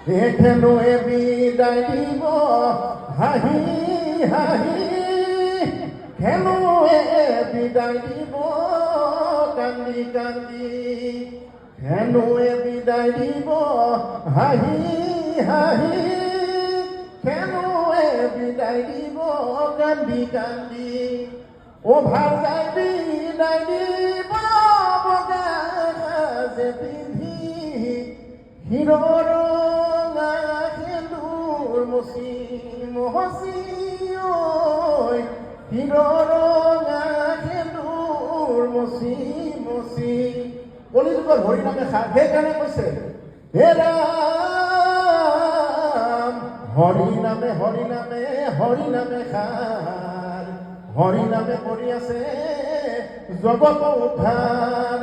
এখেনো বিদায় দিব হাহি হাহি কেন বিদায় দিব কান্দি কান্দি কেন বিদায় দিব হাহি হাহি কেন বিদায় দিব কান্দি কান্দি ও ভাল যাই বিদায় দিব বগা সাজে পিন্ধি হিৰৰ ৰঙা সেন্দুৰ মচি মহচি ঐ হিৰৰ ৰঙা সেন্দুৰ মচি মচি কলিযুগৰ হৰি নামে খাৰ সেইকাৰণে কৈছে হে ৰাম হৰি নামে হৰি নামে হৰি নামে খাৰ হৰি নামে কৰি আছে জগত উদ্ধাৰ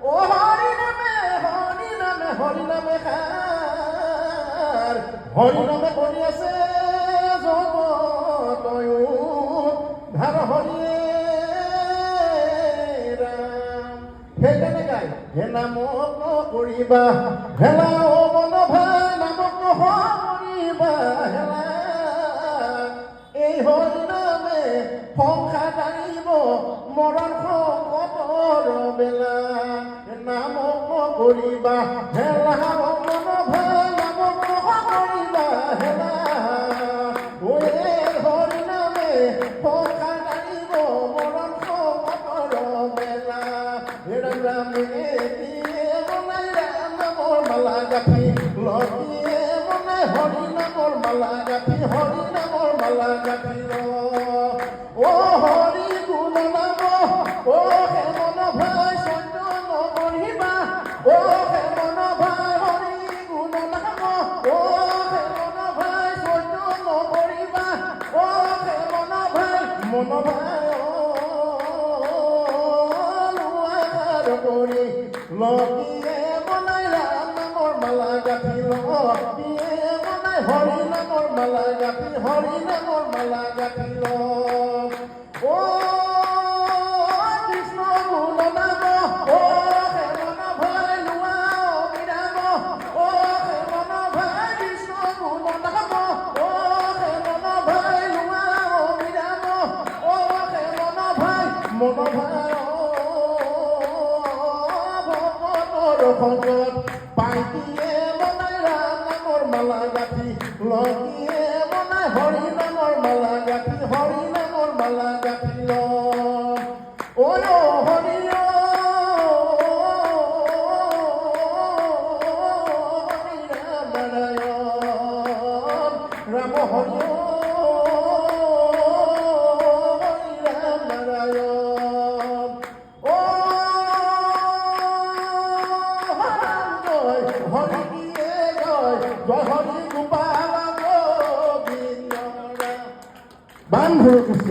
ও হৰি নামে হৰি নামে খাৰ হৰি নামে কৰি আছে জগত উদ্ধাৰ হৰিয়ে ৰাম সেইকাৰণে গাই হে নামক কৰিবা হেলা ও মন ভাই নামক কৰিবা হেলা এই হৰি নামে সংসাৰ দাঙিব মৰণ সংকটৰ বেলা নামক কৰিবা হেলা ও মন ভাই নামক কৰিবা হেলা ঐ হৰি নামে সংসাৰ দাঙিব মৰণ সংকটৰ বেলা ৰাম ৰামে দিয়ে বনাই ৰাম নামৰ মালা গাঁঠি লতিয়ে বনাই হৰি নামৰ মালা গাঁঠি হৰি নামৰ মালা গাঁঠি ও হৰি গুণ নাম ও হে মন ভাই সহ্য নকৰিবা ও হে মন ভাই হৰি গুণ নাম ও হে মন ভাই সহ্য নকৰিবা ও হে মন ভাই কৰি লতিয়ে বনাই ৰাম নামৰ মালা গাঁঠি লতিয়ে বনাই হৰি নামৰ মালা গাঁঠি হৰি নামৰ মালা গাঁঠি ও কৃষ্ণ গুণ নাম ও হে মন ভাই লোৱা অবিৰাম ও হে মন ভাই কৃষ্ণ গুণ নাম ও হে মন ভাই লোৱা অবিৰাম ও হে মন ভাই ভগত পাইটিয়ে বনাই ৰাম নামৰ মালা গাঁঠি লতিয়ে বনাই হৰি নামৰ মালা গাঁঠি হৰি নামৰ মালা গাঁঠি ঐ হৰি হৰি ৰাম নাৰায়ণ ৰাম হৰি ৰাম নাৰায়ণ হৰি দিয়ে জয় জয় হৰি গোপাল গোবিন্দ বান্ধু কৃষ্ণ